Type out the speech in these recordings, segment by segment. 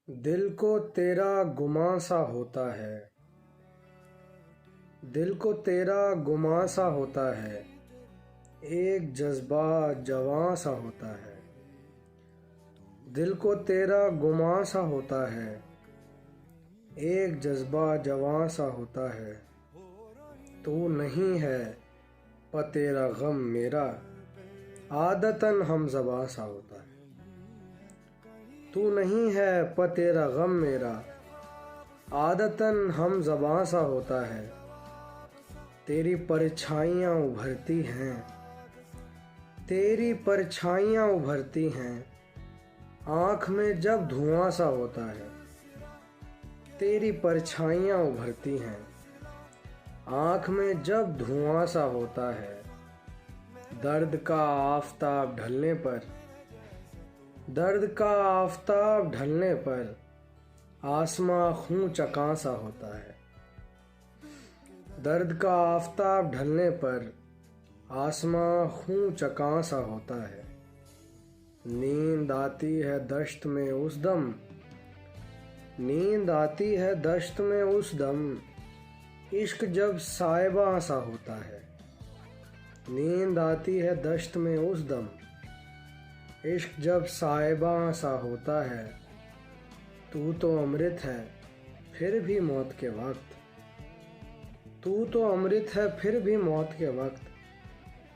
दिल को तेरा गुमां सा होता है, दिल को तेरा गुमां सा होता है, एक जज्बा जवां सा होता है। दिल को तेरा गुमां सा होता है, एक जज्बा जवां सा होता है। तू नहीं है पर तेरा गम मेरा आदतन हमज़बां सा होता है। तू नहीं है पर तेरा गम मेरा आदतन हमज़बां सा होता है। तेरी परछाइयाँ उभरती हैं, तेरी परछाइयाँ उभरती हैं, आँख में जब धुआं सा होता है। तेरी परछाइयाँ उभरती हैं, आँख में जब धुआं सा होता है। दर्द का आफ़ताब ढलने पर, दर्द का आफ़ताब ढलने पर आसमां खून चकां सा होता है। दर्द का आफ़ताब ढलने पर आसमां खून चकां सा होता है। नींद आती है दश्त में उस दम, नींद आती है दश्त में उस दम, इश्क जब साइबां सा होता है। नींद आती है दश्त में उस दम, इश्क जब साइबां सा होता है। तू तो अमृत है फिर भी मौत के वक्त, तू तो अमृत है फिर भी मौत के वक्त,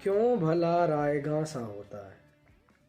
क्यों भला रायगां सा होता है।